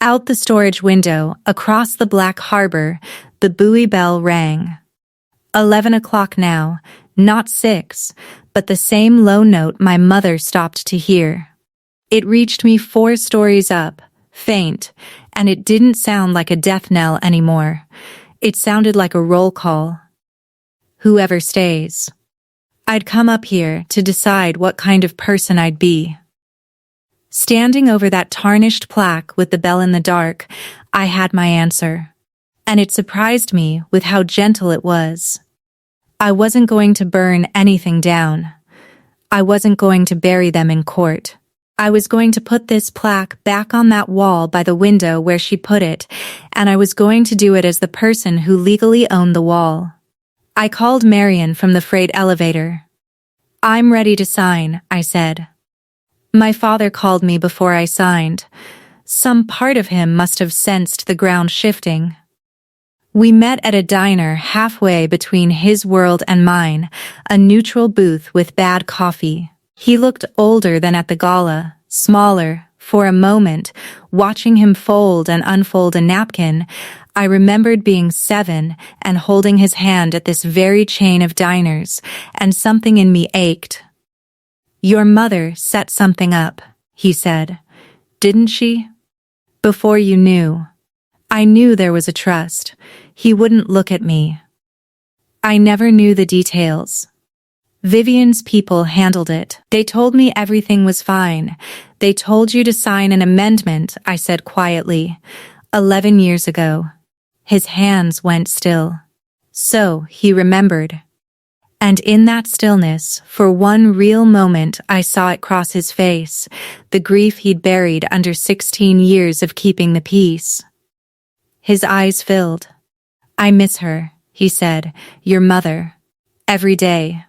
Out the storage window, across the black harbor, the buoy bell rang. 11 o'clock now, not 6, but the same low note my mother stopped to hear. It reached me 4 stories up, faint, and it didn't sound like a death knell anymore. It sounded like a roll call. Whoever stays. I'd come up here to decide what kind of person I'd be. Standing over that tarnished plaque with the bell in the dark, I had my answer. And it surprised me with how gentle it was. I wasn't going to burn anything down. I wasn't going to bury them in court. I was going to put this plaque back on that wall by the window where she put it, and I was going to do it as the person who legally owned the wall. I called Marion from the freight elevator. "I'm ready to sign," I said. My father called me before I signed. Some part of him must have sensed the ground shifting. We met at a diner halfway between his world and mine, a neutral booth with bad coffee. He looked older than at the gala, smaller. For a moment, watching him fold and unfold a napkin, I remembered being 7 and holding his hand at this very chain of diners, and something in me ached. "Your mother set something up," he said. "Didn't she?" "Before you knew." I knew there was a trust. He wouldn't look at me. I never knew the details. Vivian's people handled it. "They told me everything was fine. They told you to sign an amendment," I said quietly. 11 years ago. His hands went still. So, he remembered. And in that stillness, for one real moment, I saw it cross his face, the grief he'd buried under 16 years of keeping the peace. His eyes filled. "I miss her," he said, "your mother. Every day.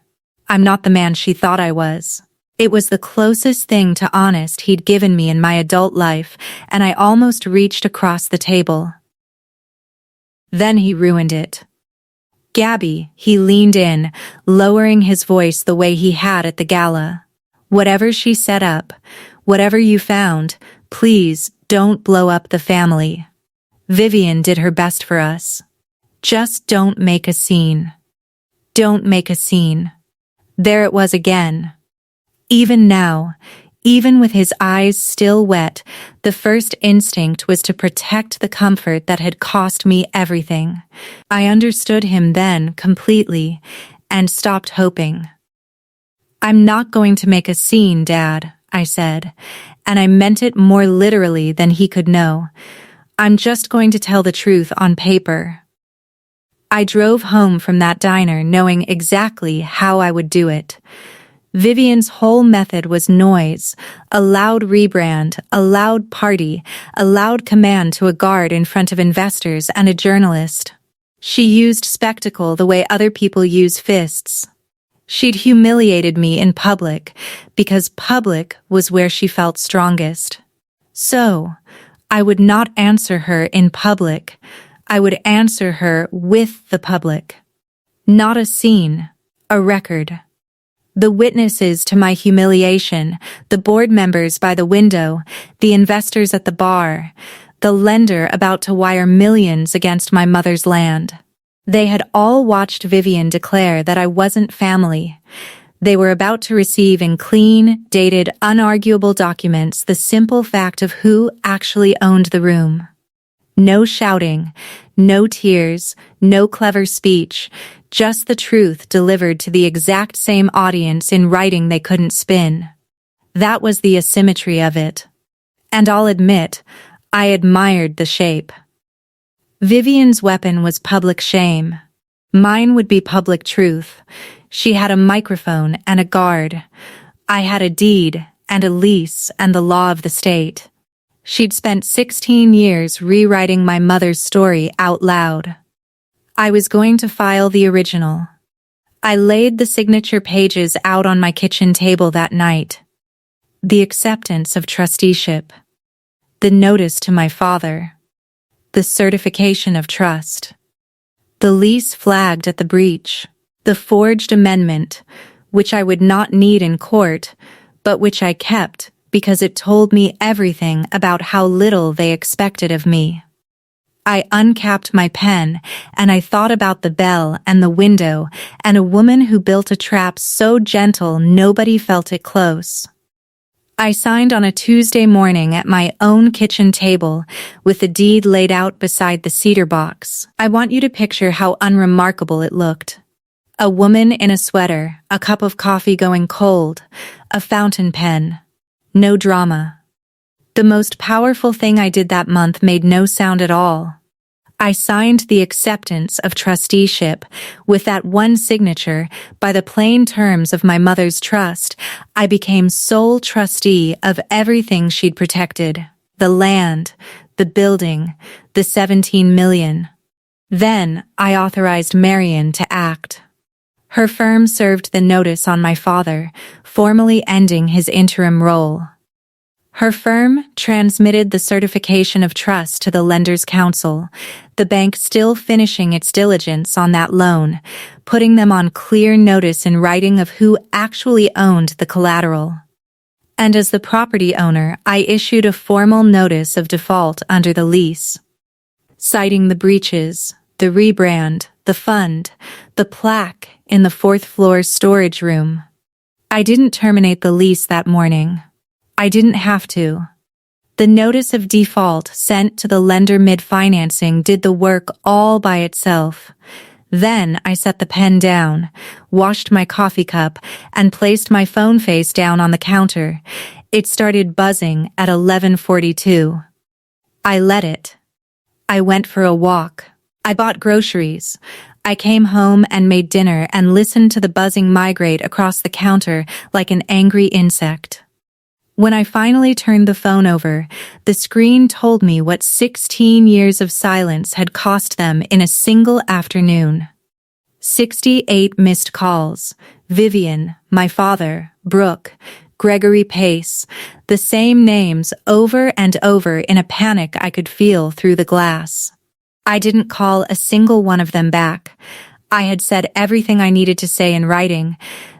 I'm not the man she thought I was." It was the closest thing to honest he'd given me in my adult life, and I almost reached across the table. Then he ruined it. "Gabby," he leaned in, lowering his voice the way he had at the gala. "Whatever she set up, whatever you found, please don't blow up the family. Vivian did her best for us. Just don't make a scene. Don't make a scene. There it was again. Even now, even with his eyes still wet, the first instinct was to protect the comfort that had cost me everything. I understood him then completely and stopped hoping. "I'm not going to make a scene, Dad," I said, and I meant it more literally than he could know. "I'm just going to tell the truth on paper." I drove home from that diner knowing exactly how I would do it. Vivian's whole method was noise, a loud rebrand, a loud party, a loud command to a guard in front of investors and a journalist. She used spectacle the way other people use fists. She'd humiliated me in public, because public was where she felt strongest. So, I would not answer her in public. I would answer her with the public. Not a scene, a record. The witnesses to my humiliation, the board members by the window, the investors at the bar, the lender about to wire millions against my mother's land. They had all watched Vivian declare that I wasn't family. They were about to receive in clean, dated, unarguable documents the simple fact of who actually owned the room. No shouting, no tears, no clever speech, just the truth delivered to the exact same audience in writing they couldn't spin. That was the asymmetry of it. And I'll admit, I admired the shape. Vivian's weapon was public shame. Mine would be public truth. She had a microphone and a guard. I had a deed and a lease and the law of the state. She'd spent 16 years rewriting my mother's story out loud. I was going to file the original. I laid the signature pages out on my kitchen table that night. The acceptance of trusteeship. The notice to my father. The certification of trust. The lease flagged at the breach. The forged amendment, which I would not need in court, but which I kept because it told me everything about how little they expected of me. I uncapped my pen, and I thought about the bell and the window and a woman who built a trap so gentle nobody felt it close. I signed on a Tuesday morning at my own kitchen table with the deed laid out beside the cedar box. I want you to picture how unremarkable it looked. A woman in a sweater, a cup of coffee going cold, a fountain pen. No drama. The most powerful thing I did that month made no sound at all. I signed the acceptance of trusteeship with that one signature. By the plain terms of my mother's trust, I became sole trustee of everything she'd protected. The land, the building, the 17 million. Then I authorized Marion to act. Her firm served the notice on my father, formally ending his interim role. Her firm transmitted the certification of trust to the Lenders' Council, the bank still finishing its diligence on that loan, putting them on clear notice in writing of who actually owned the collateral. And as the property owner, I issued a formal notice of default under the lease, citing the breaches, the rebrand, the fund, the plaque in the fourth floor storage room. I didn't terminate the lease that morning. I didn't have to. The notice of default sent to the lender mid-financing did the work all by itself. Then I set the pen down, washed my coffee cup, and placed my phone face down on the counter. It started buzzing at 11:42. I let it. I went for a walk. I bought groceries. I came home and made dinner and listened to the buzzing migrate across the counter like an angry insect. When I finally turned the phone over, the screen told me what 16 years of silence had cost them in a single afternoon. 68 missed calls. Vivian, my father, Brooke, Gregory Pace, the same names over and over in a panic I could feel through the glass. I didn't call a single one of them back. I had said everything I needed to say in writing.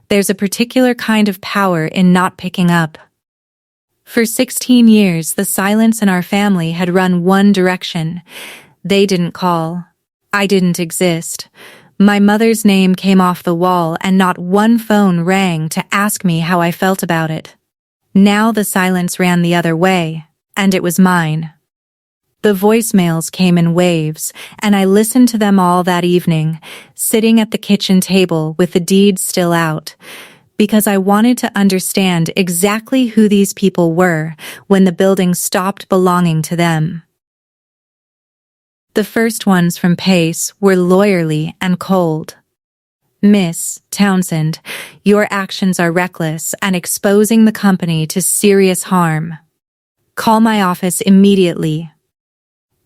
There's a particular kind of power in not picking up. For 16 years, the silence in our family had run one direction. They didn't call. I didn't exist. My mother's name came off the wall and not one phone rang to ask me how I felt about it. Now the silence ran the other way, and it was mine. The voicemails came in waves, and I listened to them all that evening, sitting at the kitchen table with the deed still out, because I wanted to understand exactly who these people were when the building stopped belonging to them. The first ones from Pace were lawyerly and cold. Miss Townsend, your actions are reckless and exposing the company to serious harm. Call my office immediately.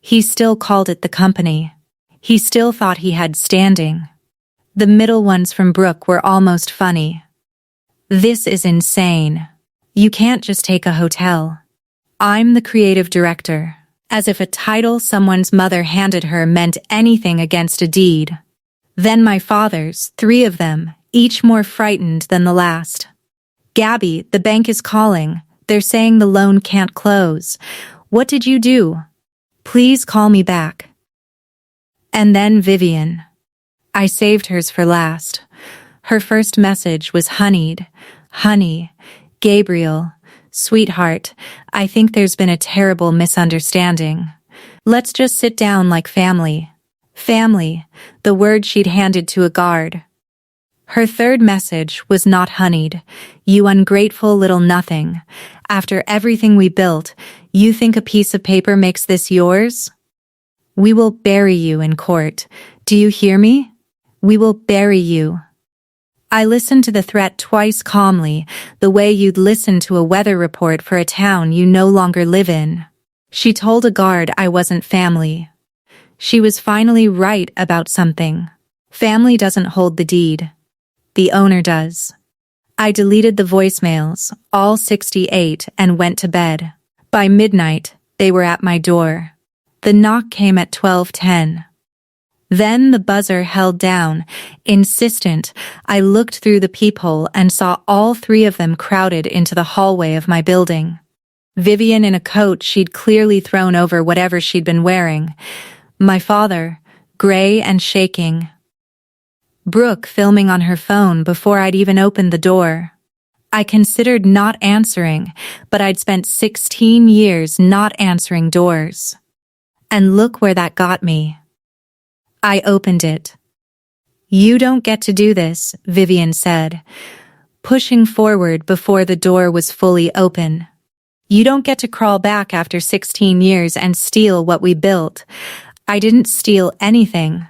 He still called it the company. He still thought he had standing. The middle ones from Brooke were almost funny. This is insane. You can't just take a hotel. I'm the creative director. As if a title someone's mother handed her meant anything against a deed. Then my father's, 3 of them, each more frightened than the last. Gabby, the bank is calling. They're saying the loan can't close. What did you do? Please call me back. And then Vivian. I saved hers for last. Her first message was honeyed. Honey, Gabriel, sweetheart, I think there's been a terrible misunderstanding. Let's just sit down like family. Family, the word she'd handed to a guard. Her third message was not honeyed. You ungrateful little nothing. After everything we built, you think a piece of paper makes this yours? We will bury you in court. Do you hear me? We will bury you. I listened to the threat twice calmly, the way you'd listen to a weather report for a town you no longer live in. She told a guard I wasn't family. She was finally right about something. Family doesn't hold the deed. The owner does. I deleted the voicemails, all 68, and went to bed. By midnight, they were at my door. The knock came at 12:10. Then the buzzer held down. Insistent, I looked through the peephole and saw all 3 of them crowded into the hallway of my building. Vivian in a coat she'd clearly thrown over whatever she'd been wearing. My father, gray and shaking. Brooke filming on her phone before I'd even opened the door. I considered not answering, but I'd spent 16 years not answering doors. And look where that got me. I opened it. You don't get to do this, Vivian said, pushing forward before the door was fully open. You don't get to crawl back after 16 years and steal what we built. I didn't steal anything.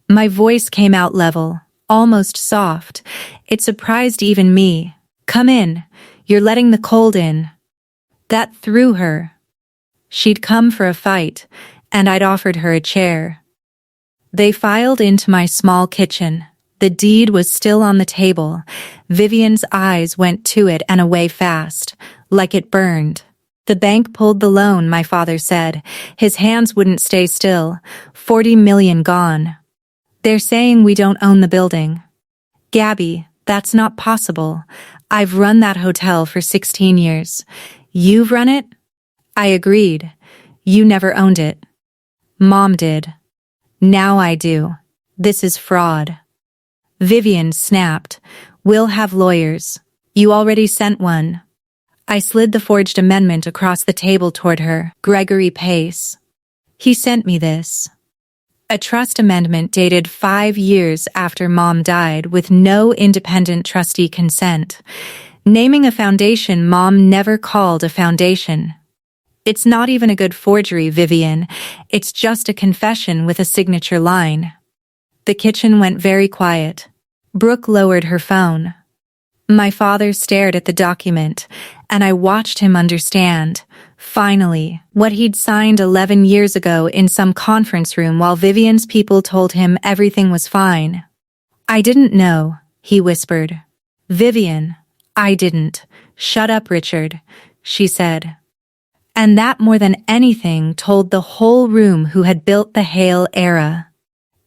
My voice came out level, almost soft. It surprised even me. Come in. You're letting the cold in. That threw her. She'd come for a fight, and I'd offered her a chair. They filed into my small kitchen. The deed was still on the table. Vivian's eyes went to it and away fast, like it burned. The bank pulled the loan, my father said. His hands wouldn't stay still. 40 million gone. They're saying we don't own the building. Gabby, that's not possible. I've run that hotel for 16 years. You've run it? I agreed. You never owned it. Mom did. Now I do. This is fraud. Vivian snapped. We'll have lawyers. You already sent one. I slid the forged amendment across the table toward her. Gregory Pace. He sent me this. A trust amendment dated 5 years after Mom died with no independent trustee consent. Naming a foundation Mom never called a foundation. It's not even a good forgery, Vivian. It's just a confession with a signature line. The kitchen went very quiet. Brooke lowered her phone. My father stared at the document, and I watched him understand, finally, what he'd signed 11 years ago in some conference room while Vivian's people told him everything was fine. I didn't know, he whispered. Vivian, I didn't. Shut up, Richard, she said. And that more than anything told the whole room who had built the Hale era.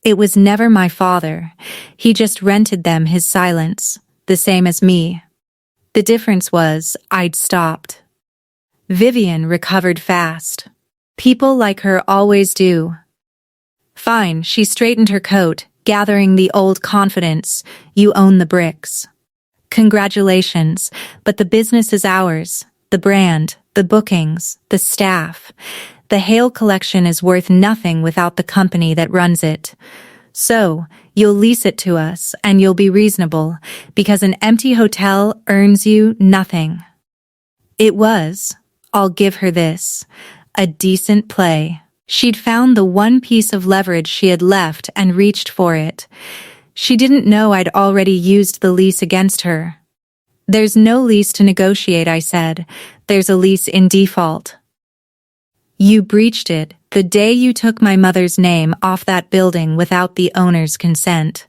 It was never my father. He just rented them his silence, the same as me. The difference was I'd stopped. Vivian recovered fast. People like her always do. Fine, she straightened her coat, gathering the old confidence. You own the bricks. Congratulations, but the business is ours. The brand, the bookings, the staff. The Hale collection is worth nothing without the company that runs it. So, you'll lease it to us, and you'll be reasonable, because an empty hotel earns you nothing. It was, I'll give her this, a decent play. She'd found the one piece of leverage she had left and reached for it. She didn't know I'd already used the lease against her. There's no lease to negotiate, I said. There's a lease in default. You breached it the day you took my mother's name off that building without the owner's consent.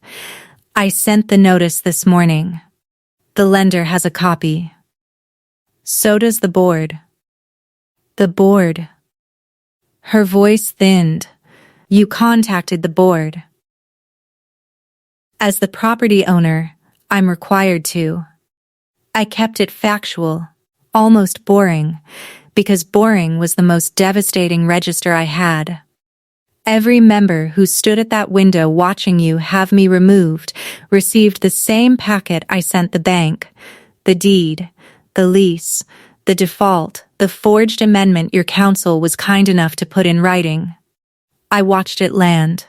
I sent the notice this morning. The lender has a copy. So does the board. The board. Her voice thinned. You contacted the board. As the property owner, I'm required to. I kept it factual, almost boring, because boring was the most devastating register I had. Every member who stood at that window watching you have me removed received the same packet I sent the bank: the deed, the lease, the default, the forged amendment your counsel was kind enough to put in writing. I watched it land.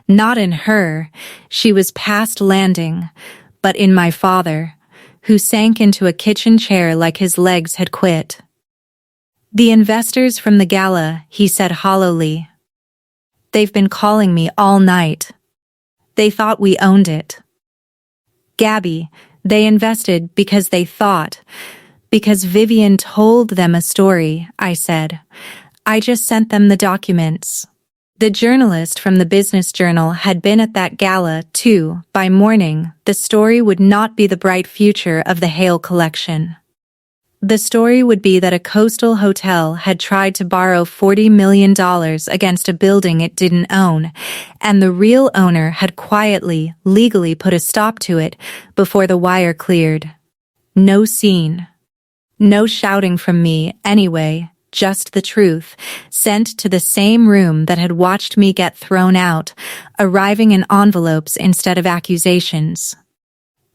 Not in her, she was past landing, but in my father, who sank into a kitchen chair like his legs had quit. The investors from the gala, he said hollowly. They've been calling me all night. They thought we owned it. Gabby, they invested because they thought, because Vivian told them a story, I said. I just sent them the documents. The journalist from the Business Journal had been at that gala, too. By morning, the story would not be the bright future of the Hale collection. The story would be that a coastal hotel had tried to borrow $40 million against a building it didn't own, and the real owner had quietly, legally put a stop to it before the wire cleared. No scene. No shouting from me, anyway. Just the truth, sent to the same room that had watched me get thrown out, arriving in envelopes instead of accusations.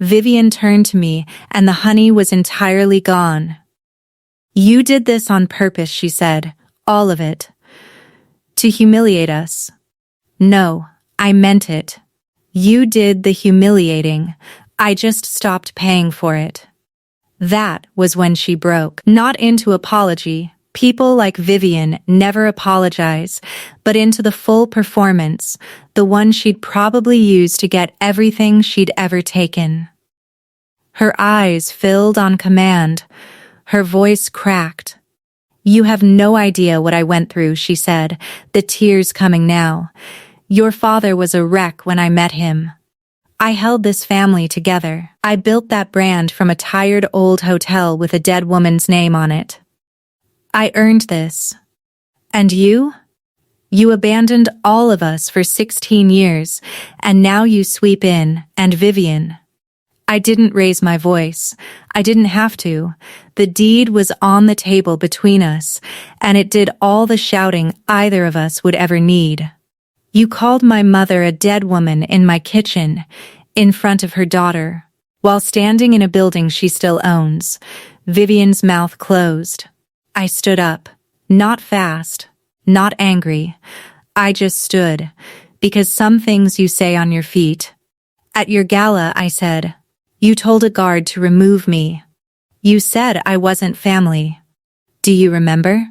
Vivian turned to me, and the honey was entirely gone. You did this on purpose, she said, all of it. To humiliate us. No, I meant it. You did the humiliating. I just stopped paying for it. That was when she broke. Not into apology. People like Vivian never apologize, but into the full performance, the one she'd probably used to get everything she'd ever taken. Her eyes filled on command. Her voice cracked. You have no idea what I went through, she said, the tears coming now. Your father was a wreck when I met him. I held this family together. I built that brand from a tired old hotel with a dead woman's name on it. I earned this. And you? You abandoned all of us for 16 years, and now you sweep in, and Vivian. I didn't raise my voice. I didn't have to. The deed was on the table between us, and it did all the shouting either of us would ever need. You called my mother a dead woman in my kitchen, in front of her daughter, while standing in a building she still owns. Vivian's mouth closed. I stood up. Not fast. Not angry. I just stood, because some things you say on your feet. At your gala, I said, you told a guard to remove me. You said I wasn't family. Do you remember?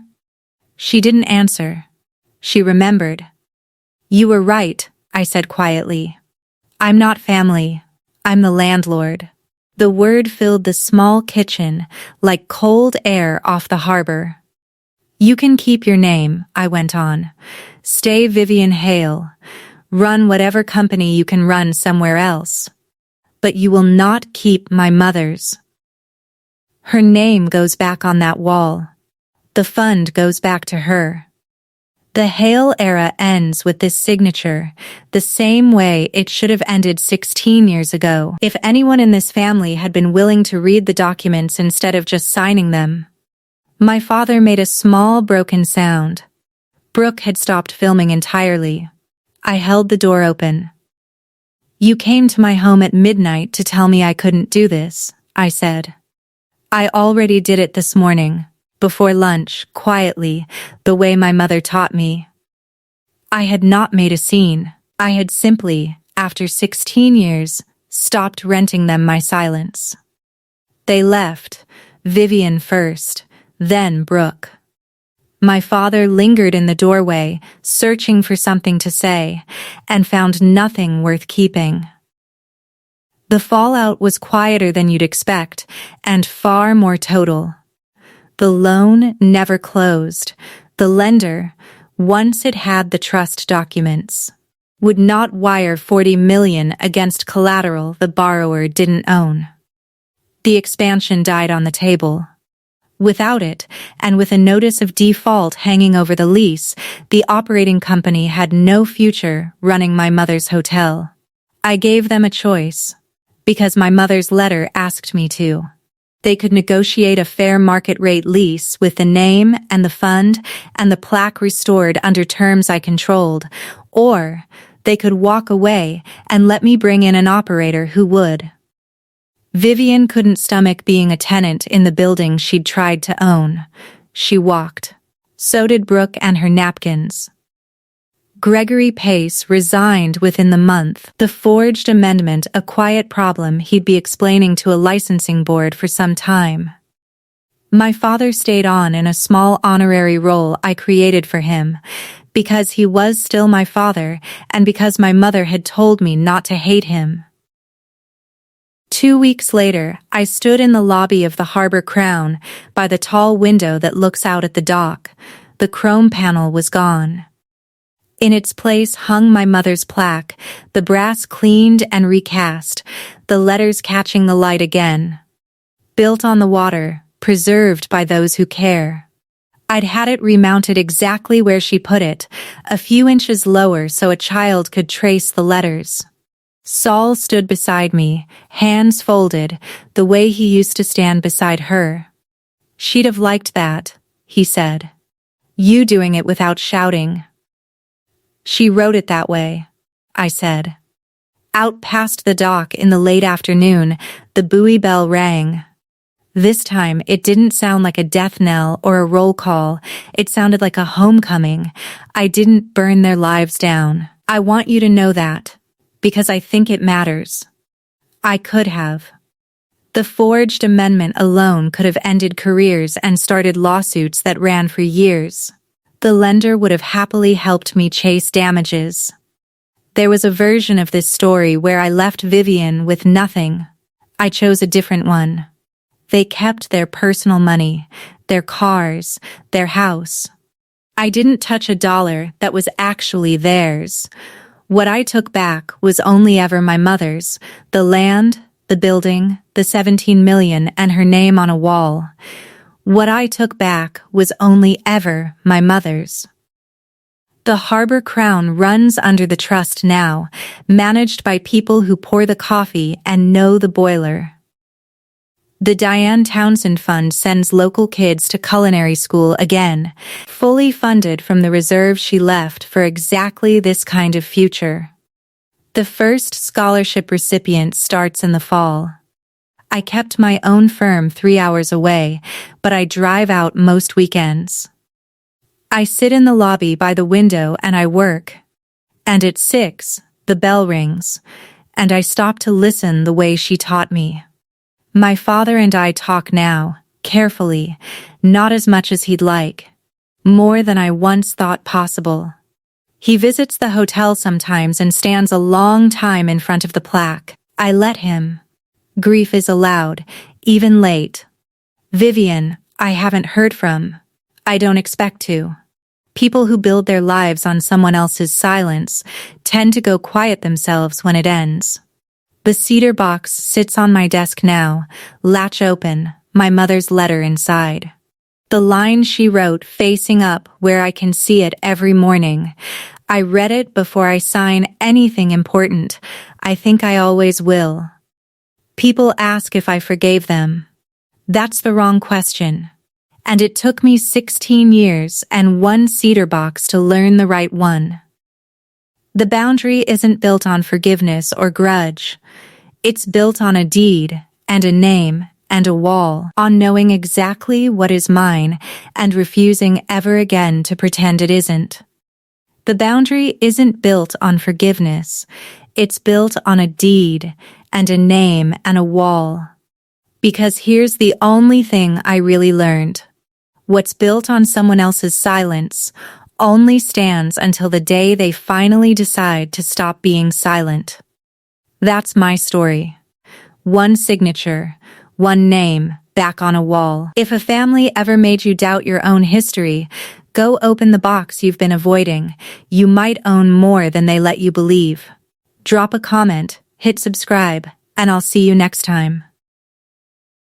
She didn't answer. She remembered. You were right, I said quietly. I'm not family. I'm the landlord. The word filled the small kitchen like cold air off the harbor. You can keep your name, I went on. Stay Vivian Hale. Run whatever company you can run somewhere else. But you will not keep my mother's. Her name goes back on that wall. The fund goes back to her. The Hale era ends with this signature, the same way it should have ended 16 years ago, if anyone in this family had been willing to read the documents instead of just signing them. My father made a small broken sound. Brooke had stopped filming entirely. I held the door open. "You came to my home at midnight to tell me I couldn't do this," I said. "I already did it this morning, before lunch, quietly, the way my mother taught me." I had not made a scene. I had simply, after 16 years, stopped renting them my silence. They left, Vivian first, then Brooke. My father lingered in the doorway, searching for something to say, and found nothing worth keeping. The fallout was quieter than you'd expect, and far more total. The loan never closed. The lender, once it had the trust documents, would not wire $40 million against collateral the borrower didn't own. The expansion died on the table. Without it, and with a notice of default hanging over the lease, the operating company had no future running my mother's hotel. I gave them a choice, because my mother's letter asked me to. They could negotiate a fair market rate lease with the name and the fund and the plaque restored under terms I controlled, or they could walk away and let me bring in an operator who would. Vivian couldn't stomach being a tenant in the building she'd tried to own. She walked. So did Brooke and her napkins. Gregory Pace resigned within the month. The forged amendment, a quiet problem he'd be explaining to a licensing board for some time. My father stayed on in a small honorary role I created for him, because he was still my father and because my mother had told me not to hate him. 2 weeks later, I stood in the lobby of the Harbor Crown, by the tall window that looks out at the dock. The chrome panel was gone. In its place hung my mother's plaque, the brass cleaned and recast, the letters catching the light again. Built on the water, preserved by those who care. I'd had it remounted exactly where she put it, a few inches lower so a child could trace the letters. Saul stood beside me, hands folded, the way he used to stand beside her. "She'd have liked that," he said. "You doing it without shouting." "She wrote it that way," I said. Out past the dock in the late afternoon, the buoy bell rang. This time it didn't sound like a death knell or a roll call, it sounded like a homecoming. I didn't burn their lives down. I want you to know that. Because I think it matters. I could have. The forged amendment alone could have ended careers and started lawsuits that ran for years. The lender would have happily helped me chase damages. There was a version of this story where I left Vivian with nothing. I chose a different one. They kept their personal money, their cars, their house. I didn't touch a dollar that was actually theirs. What I took back was only ever my mother's, the land, the building, the 17 million and her name on a wall. What I took back was only ever my mother's. The Harbor Crown runs under the trust now, managed by people who pour the coffee and know the boiler. The Diane Townsend Fund sends local kids to culinary school again, fully funded from the reserve she left for exactly this kind of future. The first scholarship recipient starts in the fall. I kept my own firm 3 hours away, but I drive out most weekends. I sit in the lobby by the window and I work. And at 6, the bell rings, and I stop to listen the way she taught me. My father and I talk now, carefully, not as much as he'd like. More than I once thought possible. He visits the hotel sometimes and stands a long time in front of the plaque. I let him. Grief is allowed, even late. Vivian, I haven't heard from. I don't expect to. People who build their lives on someone else's silence tend to go quiet themselves when it ends. The cedar box sits on my desk now, latch open, my mother's letter inside. The line she wrote facing up where I can see it every morning. I read it before I sign anything important. I think I always will. People ask if I forgave them. That's the wrong question. And it took me 16 years and one cedar box to learn the right one. The boundary isn't built on forgiveness or grudge. It's built on a deed and a name and a wall, on knowing exactly what is mine and refusing ever again to pretend it isn't. The boundary isn't built on forgiveness. It's built on a deed and a name and a wall. Because here's the only thing I really learned. What's built on someone else's silence only stands until the day they finally decide to stop being silent. That's my story. One signature, one name, back on a wall. If a family ever made you doubt your own history, go open the box you've been avoiding. You might own more than they let you believe. Drop a comment, hit subscribe, and I'll see you next time.